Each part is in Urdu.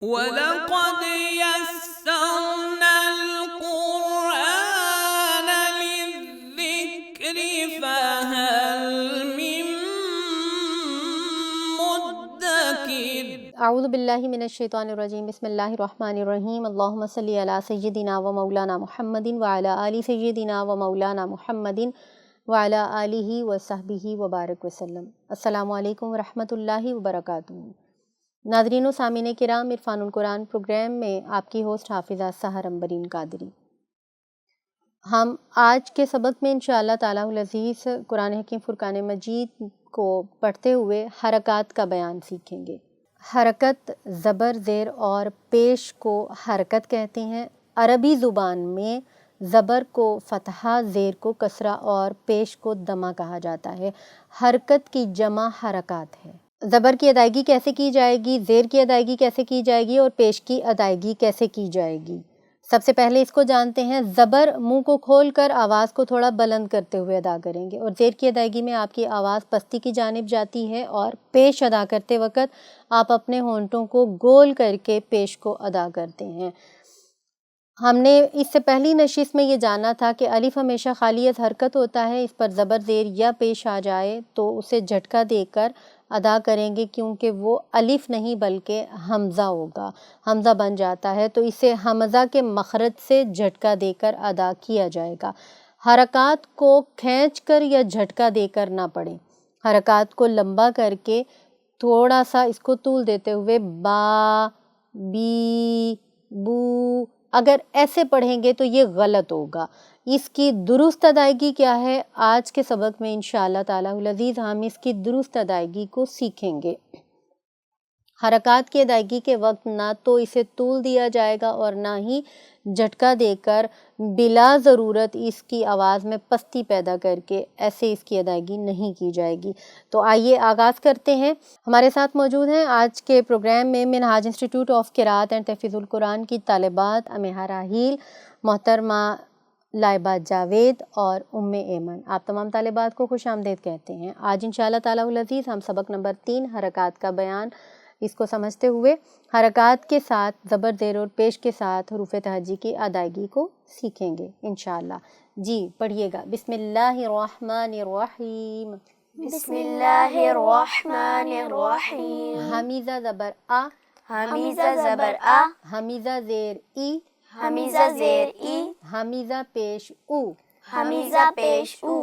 وَلَقَدْ يَسَّرْنَا الْقُرْآنَ لِلذِّكْرِ فَهَلْ مِن مُّدَّكِرٍ۔ اعوذ باللہ من الشیطان الرجیم، بسم اللہ الرحمن الرحیم۔ اللہم صلی علی سیدنا و مولانا محمد وعلی آل سیدنا و مولانا محمد وعلی آلہ و صحبہ وبارک وسلم۔ السلام علیکم ورحمۃ اللہ وبرکاتہ۔ ناظرین و سامعین کرام، عرفان القرآن پروگرام میں آپ کی ہوسٹ حافظہ سحر امبرین قادری۔ ہم آج کے سبق میں انشاءاللہ تعالیٰ العزیز قرآن حکیم فرقان مجید کو پڑھتے ہوئے حرکات کا بیان سیکھیں گے۔ حرکت زبر، زیر اور پیش کو حرکت کہتے ہیں۔ عربی زبان میں زبر کو فتحہ، زیر کو کسرہ اور پیش کو دمہ کہا جاتا ہے۔ حرکت کی جمع حرکات ہے۔ زبر کی ادائیگی کیسے کی جائے گی، زیر کی ادائیگی کیسے کی جائے گی اور پیش کی ادائیگی کیسے کی جائے گی؟ سب سے پہلے اس کو جانتے ہیں۔ زبر منہ کو کھول کر آواز کو تھوڑا بلند کرتے ہوئے ادا کریں گے، اور زیر کی ادائیگی میں آپ کی آواز پستی کی جانب جاتی ہے، اور پیش ادا کرتے وقت آپ اپنے ہونٹوں کو گول کر کے پیش کو ادا کرتے ہیں۔ ہم نے اس سے پہلی نشست میں یہ جانا تھا کہ الف ہمیشہ خالی از حرکت ہوتا ہے، اس پر زبر، زیر یا پیش آ جائے تو اسے جھٹکا دے کر ادا کریں گے، کیونکہ وہ الف نہیں بلکہ حمزہ ہوگا، حمزہ بن جاتا ہے، تو اسے حمزہ کے مخرج سے جھٹکا دے کر ادا کیا جائے گا۔ حرکات کو کھینچ کر یا جھٹکا دے کر نہ پڑھیں۔ حرکات کو لمبا کر کے تھوڑا سا اس کو طول دیتے ہوئے با، بی، بو، اگر ایسے پڑھیں گے تو یہ غلط ہوگا۔ اس کی درست ادائیگی کیا ہے، آج کے سبق میں انشاءاللہ تعالیٰ العزیز ہم اس کی درست ادائیگی کو سیکھیں گے۔ حرکات کی ادائیگی کے وقت نہ تو اسے طول دیا جائے گا اور نہ ہی جھٹکا دے کر بلا ضرورت اس کی آواز میں پستی پیدا کر کے ایسے اس کی ادائیگی نہیں کی جائے گی۔ تو آئیے آغاز کرتے ہیں۔ ہمارے ساتھ موجود ہیں آج کے پروگرام میں منہاج انسٹیٹیوٹ آف قراءت اینڈ تحفیظ القرآن کی طالبات امہا راحیل، محترمہ لائبہ جاوید اور ایمن۔ آپ تمام طالبات کو خوش آمدید کہتے ہیں۔ آج انشاءاللہ تعالیٰ العزیز ہم سبق نمبر 3 حرکات کا بیان اس کو سمجھتے ہوئے حرکات کے ساتھ زبر، زیر اور پیش کے ساتھ حروف تہجی کی ادائیگی کو سیکھیں گے انشاءاللہ۔ جی پڑھیے گا۔ بسم اللہ الرحمن الرحیم۔ بسم اللہ الرحمن الرحیم۔ حمیزہ زبر آ، حمیزہ زبر آ، حمیزہ زیر ای، حمیزہ زیر ای، حمیزہ پیش او، حمیزہ پیش او،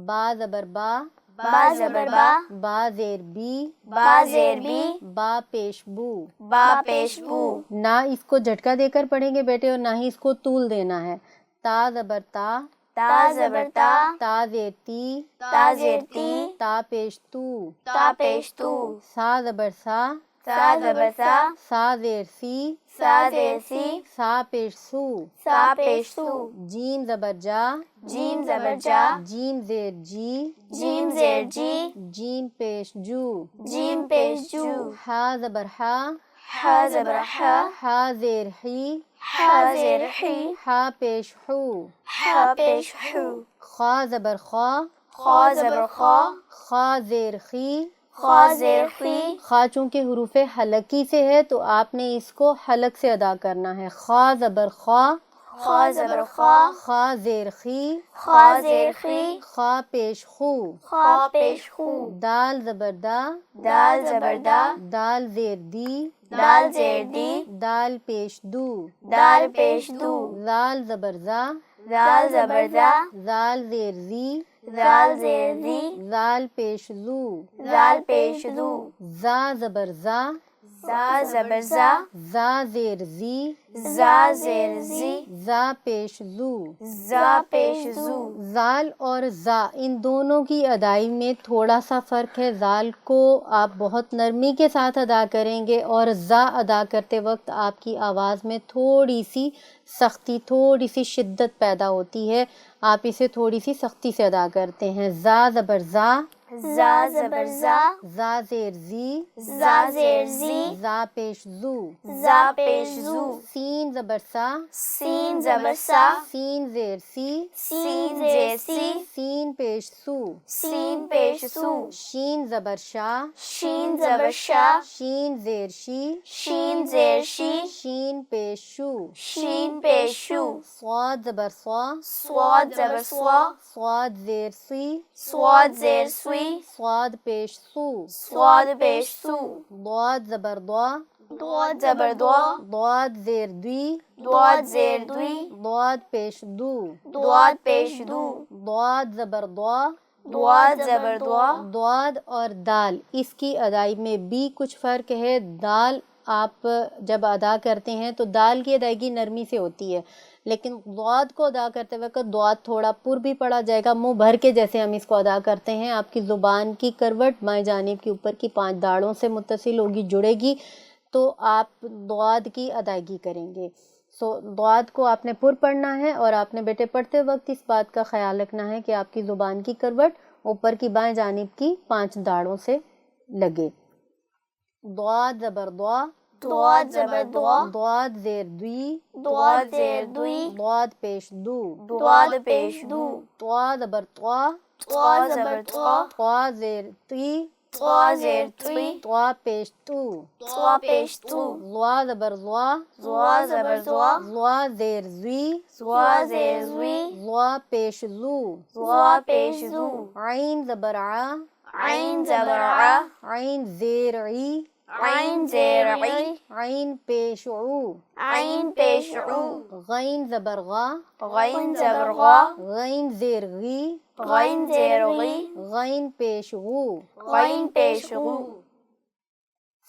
با زبر با، با زبر با، با زیر بی، با زیر بی، با پیش بو۔ با پیش بو۔ نہ اس کو جھٹکا دے کر پڑھیں گے بیٹے اور نہ ہی اس کو طول دینا ہے۔ تا زبر تا، تا زبر تا، تا زیر تی، تا زیر تی، تا پیش تو، تا پیش تو، سا زبر سا، سا زبر سا، سا زیر سی، سا زیر سی، سا پیش سو، سا پیش سو، جیم زبر جا، جیم زبر جا، جیم زیر جی، جیم زیر جی، جیم پیش جو، جیم پیش جو، ہا زبر ہا، ہا زبر ہا، ہا زیر ہی، ہا زیر حی، ہا پیش حو، ہا پیش حو، خا زبر خا، خا زبر خا، خا زیر خی۔ خا زیر خی، خا چونکہ حروف حلقی سے ہے تو آپ نے اس کو حلق سے ادا کرنا ہے۔ خا زبر خا، خا زبر خا، خا زیر خی، خا زیر خی، خا پیش خو، خا پیش خو، دال زبر دا، دال زبر دا، دال زیر دی، دال زیر دی، دال پیش دو، دال پیش دو، زال زبر زا، دال زبر دا، زال زیر زی، دال زیر زی، زال پیش زو، دال پیش دو، زا زبر زا، زا زبر زا، زا زیر زی، زا زیر زی، زا پیش زو۔ زا پیش زو۔ زال اور زا ان دونوں کی ادائی میں تھوڑا سا فرق ہے۔ زال کو آپ بہت نرمی کے ساتھ ادا کریں گے اور زا ادا کرتے وقت آپ کی آواز میں تھوڑی سی سختی، تھوڑی سی شدت پیدا ہوتی ہے، آپ اسے تھوڑی سی سختی سے ادا کرتے ہیں۔ زا زبر زا، زا زبر زا زا زیر زی زا زیر زی زا پیش زو زا پیش زو سین زبر سا سین زبر سا سین زیر سی سین زیر سی سین پیش سو سین پیش سو شین زبر شا شین زبر شا شین زیر شی شین زیر شی شین پیش شو شین پیش شو صاد زبر صا صاد زبر سوا صاد زیر سی صاد زیر سوی صاد پیش سو صاد پیش سو ضاد زبر ضا ضاد زبر دوا ضاد زیر دوی ضاد زیر دوی ضاد پیش دو ضاد پیش دو ضاد زبر ضا ضاد زبر دوا ضاد اور دال اس کی ادائی میں بھی کچھ فرق ہے۔ دال آپ جب ادا کرتے ہیں تو دال کی ادائیگی نرمی سے ہوتی ہے، لیکن ضاد کو ادا کرتے وقت ضاد تھوڑا پر بھی پڑا جائے گا، منہ بھر کے جیسے ہم اس کو ادا کرتے ہیں۔ آپ کی زبان کی کروٹ بائیں جانب کی اوپر کی 5 داڑوں سے متصل ہوگی، جڑے گی، تو آپ ضاد کی ادائیگی کریں گے۔ ضاد کو آپ نے پر پڑھنا ہے، اور آپ نے بیٹے پڑھتے وقت اس بات کا خیال رکھنا ہے کہ آپ کی زبان کی کروٹ اوپر کی بائیں جانب کی 5 داڑوں سے لگے۔ ضاد زبر ضا ضاد زبر دوا ضاد زیر دوی ضاد زیر دوی ضاد پیش دو ضاد پیش دو طا زبر طا طا زبر طا طا زیر تی طا زیر توی طا پیش تو طا پیش تو ضا زبر ضا زوا زبر زوا ضا زیر زی زوا زیر زوی ضا پیش زو زوا پیش زو عین زبر ع عین زبر ع عین زیر عی عین زیر عی عین پیش عو عین پیش عو غین زبر غا غین زبر غا غین زیر غی غین زیر غی غین پیش غو غین پیش غو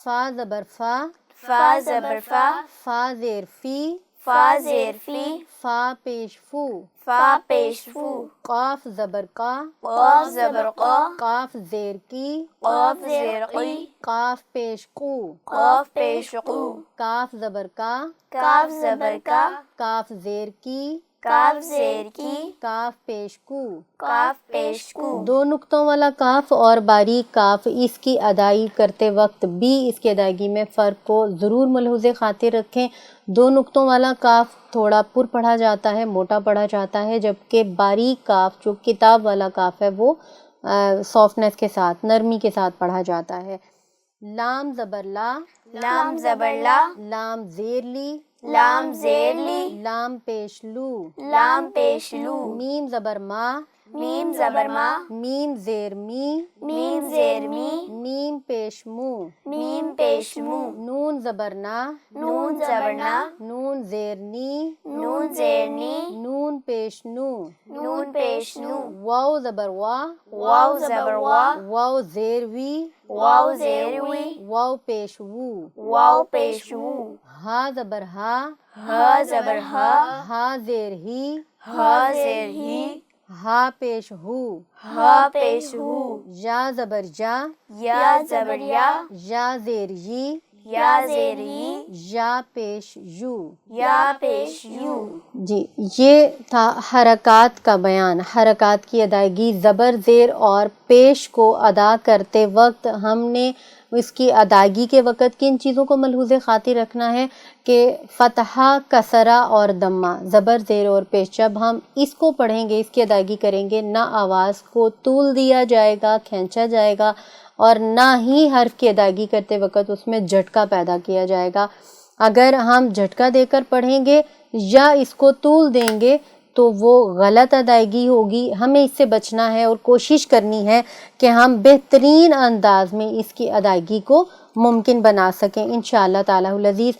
فا زبر فا فا زبر فا فا زیر فی فا زیر فی فا پیش فو فا پیش فو قاف زبر کا قاف زبر قا قاف زیر کی قاف زیر قی قاف پیش قو قاف پیش قو کاف زبر کا کاف زبر کا کاف زیر کی کاف زیر کی کاف پیش کو کاف پیش کو 2 نقطوں والا کاف اور باریک کاف، اس کی ادائی کرتے وقت بھی اس کی ادائیگی میں فرق کو ضرور ملحوظ خاطر رکھیں۔ 2 نقطوں والا کاف تھوڑا پر پڑھا جاتا ہے، موٹا پڑھا جاتا ہے، جبکہ باریک کاف جو کتاب والا کاف ہے وہ سافٹنس کے ساتھ، نرمی کے ساتھ پڑھا جاتا ہے۔ لام زبر لا لام زبر لا لام زیر لی لام زیر لی لام پیش لو لام پیش لو میم زبر ما میم زبر ما میم زیر می میم زیر می میم پیش مو میم پیش مو نون زبر نا نون زبر نا نون زیر نی نون زیر نی نون پیش نو نون پیش نو واو زبر وا واو زبر وا واو زیر وی واو زیر وی واو پیش وو واو پیش وو ہا زبر ہا ہا زبر ہا ہا زیر ہی ہا زیر ہی ہا پیش ہو ہا پیش ہو یا زبر جا یا زبر یا یا زیر یی یا زیر ی یا پیش یو یا پیش یو۔ جی یہ تھا حرکات کا بیان۔ حرکات کی ادائیگی زبر زیر اور پیش کو ادا کرتے وقت ہم نے اس کی ادائیگی کے وقت کن چیزوں کو ملحوظ خاطر رکھنا ہے کہ فتحہ، کسرہ اور دمہ، زبر زیر اور پیش، جب ہم اس کو پڑھیں گے، اس کی ادائیگی کریں گے، نہ آواز کو طول دیا جائے گا، کھینچا جائے گا، اور نہ ہی حرف کی ادائیگی کرتے وقت اس میں جھٹکا پیدا کیا جائے گا۔ اگر ہم جھٹکا دے کر پڑھیں گے یا اس کو طول دیں گے تو وہ غلط ادائیگی ہوگی۔ ہمیں اس سے بچنا ہے اور کوشش کرنی ہے کہ ہم بہترین انداز میں اس کی ادائیگی کو ممکن بنا سکیں انشاءاللہ تعالی العزیز۔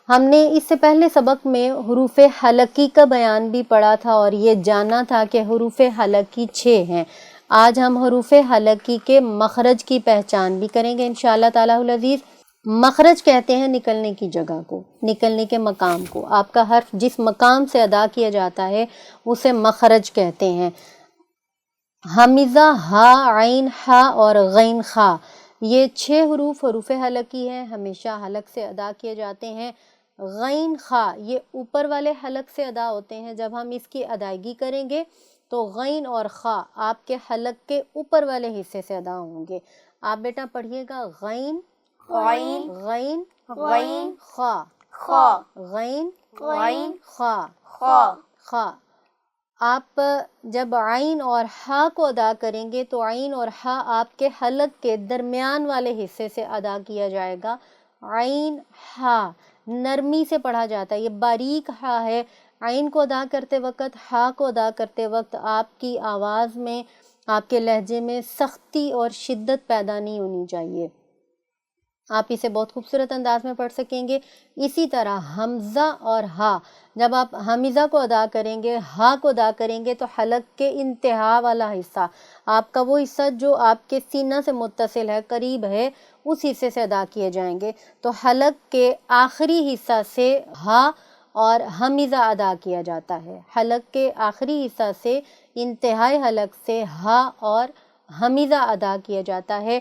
ہم نے اس سے پہلے سبق میں حروف حلقی کا بیان بھی پڑھا تھا اور یہ جانا تھا کہ حروف حلقی 6 ہیں۔ آج ہم حروف حلقی کے مخرج کی پہچان بھی کریں گے انشاءاللہ تعالی العزیز۔ مخرج کہتے ہیں نکلنے کی جگہ کو، نکلنے کے مقام کو۔ آپ کا حرف جس مقام سے ادا کیا جاتا ہے اسے مخرج کہتے ہیں۔ حمزہ، ہا، عین، ہا اور غین، خا، یہ 6 حروف حلقی ہیں، ہمیشہ حلق سے ادا کیے جاتے ہیں۔ غین، خا یہ اوپر والے حلق سے ادا ہوتے ہیں۔ جب ہم اس کی ادائیگی کریں گے تو غین اور خا آپ کے حلق کے اوپر والے حصے سے ادا ہوں گے۔ آپ بیٹا پڑھیے گا غین غین غین غین خا خا غین غین خا خا۔ خا۔ آپ جب عین اور ہا کو ادا کریں گے تو عین اور ہا آپ کے حلق کے درمیان والے حصے سے ادا کیا جائے گا۔ عین ہا نرمی سے پڑھا جاتا ہے، یہ باریک ہا ہے۔ عین کو ادا کرتے وقت، ہا کو ادا کرتے وقت آپ کی آواز میں، آپ کے لہجے میں سختی اور شدت پیدا نہیں ہونی چاہیے۔ آپ اسے بہت خوبصورت انداز میں پڑھ سکیں گے۔ اسی طرح حمزہ اور ہا، جب آپ حمزہ کو ادا کریں گے، ہا کو ادا کریں گے تو حلق کے انتہا والا حصہ، آپ کا وہ حصہ جو آپ کے سینہ سے متصل ہے، قریب ہے، اس حصے سے ادا کیے جائیں گے۔ تو حلق کے آخری حصہ سے ہا اور حمزہ ادا کیا جاتا ہے، حلق کے آخری حصہ سے انتہائی حلق سے ہا اور حمزہ ادا کیا جاتا ہے۔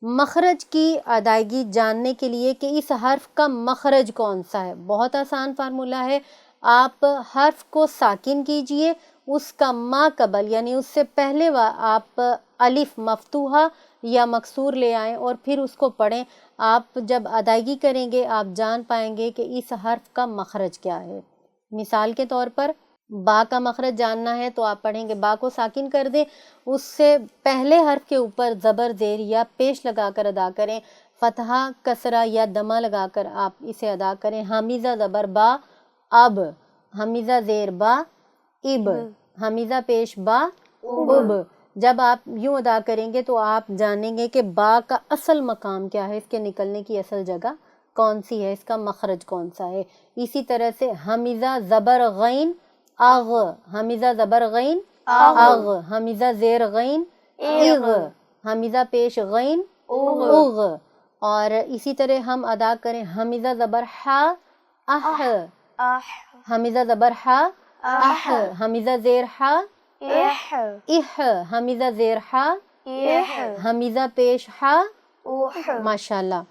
مخرج کی ادائیگی جاننے کے لیے کہ اس حرف کا مخرج کون سا ہے، بہت آسان فارمولہ ہے۔ آپ حرف کو ساکن کیجئے، اس کا ما قبل یعنی اس سے پہلے آپ الف مفتوحہ یا مکسور لے آئیں اور پھر اس کو پڑھیں۔ آپ جب ادائیگی کریں گے آپ جان پائیں گے کہ اس حرف کا مخرج کیا ہے۔ مثال کے طور پر با کا مخرج جاننا ہے تو آپ پڑھیں گے با کو ساکن کر دیں، اس سے پہلے حرف کے اوپر زبر زیر یا پیش لگا کر ادا کریں، فتحہ کسرہ یا دمہ لگا کر آپ اسے ادا کریں۔ حمزہ زبر با اب، حمزہ زیر با اب، حمزہ پیش با اب۔ جب آپ یوں ادا کریں گے تو آپ جانیں گے کہ با کا اصل مقام کیا ہے، اس کے نکلنے کی اصل جگہ کون سی ہے، اس کا مخرج کون سا ہے۔ اسی طرح سے حمزہ زبر غین اغ، حمزہ زبر غین اغ، حمزہ زیر غین اغ، حمزہ پیش غین اغ۔ اور اسی طرح ہم ادا کریں حمزہ زبر ہا اح، حمزہ زبر ہا اح، حمزہ زیر ہا اح اح، حمزہ زیر ہا اح حمزہ پیش ہا۔ اح۔ ماشاءاللہ،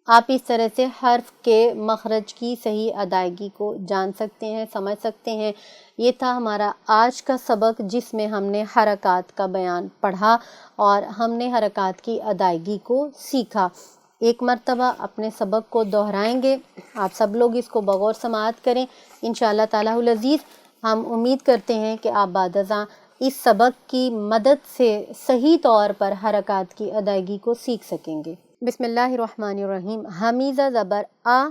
آپ اس طرح سے حرف کے مخرج کی صحیح ادائیگی کو جان سکتے ہیں، سمجھ سکتے ہیں۔ یہ تھا ہمارا آج کا سبق جس میں ہم نے حرکات کا بیان پڑھا اور ہم نے حرکات کی ادائیگی کو سیکھا۔ ایک مرتبہ اپنے سبق کو دہرائیں گے، آپ سب لوگ اس کو بغور سماعت کریں انشاءاللہ تعالی العزیز۔ ہم امید کرتے ہیں کہ آپ بعد ازاں اس سبق کی مدد سے صحیح طور پر حرکات کی ادائیگی کو سیکھ سکیں گے۔ بسم اللہ الرحمن الرحیم۔ حمزہ زبر آ،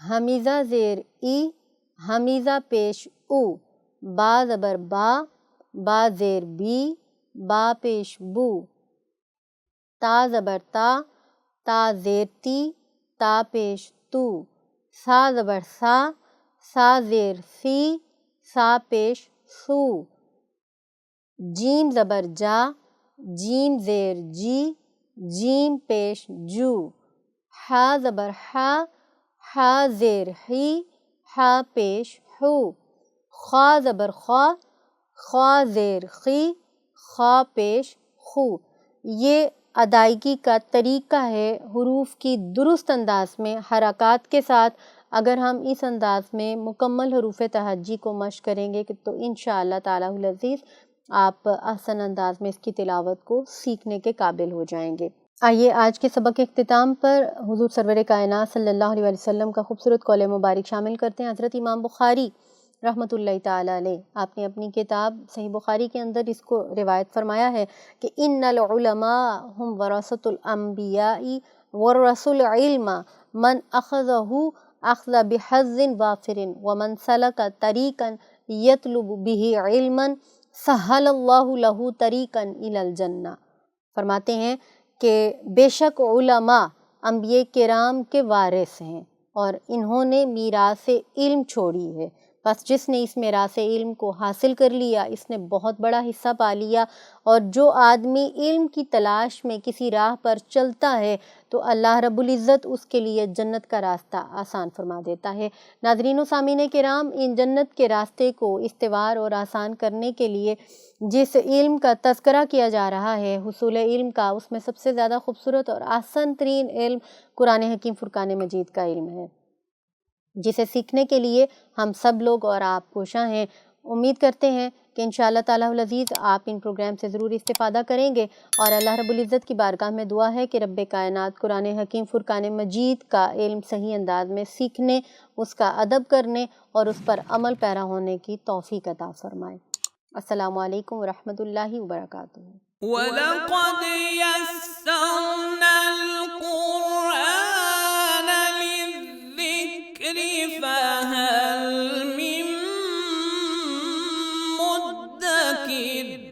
حمزہ زیر ای، حمزہ پیش او، با زبر با، با زیر بی، با پیش بو، تا زبر تا، تا زیر تی، تا پیش تو، سا زبر سا، سا زیر سی، سا پیش سو، جیم زبر جا، جیم زیر جی، جیم پیش جو، ہا زبر ہا، ہا زیر ہی، ہا پیش ہو، خا زبر خا، خا زیر خی، خا پیش خو۔ یہ ادائیگی کا طریقہ ہے حروف کی درست انداز میں حرکات کے ساتھ۔ اگر ہم اس انداز میں مکمل حروف تہجی کو مشق کریں گے تو انشاءاللہ تعالی العزیز آپ احسن انداز میں اس کی تلاوت کو سیکھنے کے قابل ہو جائیں گے۔ آئیے آج کے سبق کے اختتام پر حضور سرور کائنات صلی اللہ علیہ وسلم کا خوبصورت قول مبارک شامل کرتے ہیں۔ حضرت امام بخاری رحمۃ اللہ تعالیٰ علیہ، آپ نے اپنی کتاب صحیح بخاری کے اندر اس کو روایت فرمایا ہے کہ ان العلماء ہم ورثۃ الانبیاء ورثوا العلم من اخذہ اخذ بحظ وافر ومن سلک طریقا یطلب به علما سہل اللہ لہ طریقا الی الجنہ۔ فرماتے ہیں کہ بے شک علماء انبیاء کرام کے وارث ہیں اور انہوں نے میراث علم چھوڑی ہے، بس جس نے اس میراث علم کو حاصل کر لیا اس نے بہت بڑا حصہ پا لیا۔ اور جو آدمی علم کی تلاش میں کسی راہ پر چلتا ہے تو اللہ رب العزت اس کے لیے جنت کا راستہ آسان فرما دیتا ہے۔ ناظرین و سامعین کرام، ان جنت کے راستے کو استوار اور آسان کرنے کے لیے جس علم کا تذکرہ کیا جا رہا ہے، حصول علم کا، اس میں سب سے زیادہ خوبصورت اور آسان ترین علم قرآن حکیم فرقان مجید کا علم ہے، جسے سیکھنے کے لیے ہم سب لوگ اور آپ کوشاں ہیں۔ امید کرتے ہیں کہ انشاءاللہ تعالیٰ العزیز آپ ان پروگرام سے ضرور استفادہ کریں گے، اور اللہ رب العزت کی بارگاہ میں دعا ہے کہ رب کائنات قرآن حکیم فرقان مجید کا علم صحیح انداز میں سیکھنے، اس کا ادب کرنے اور اس پر عمل پیرا ہونے کی توفیق عطا فرمائے۔ السلام علیکم ورحمۃ اللہ وبرکاتہ۔ وَلَقَدْ يَسَّرْنَا الْقُرْآنَ لِلذِّكْرِ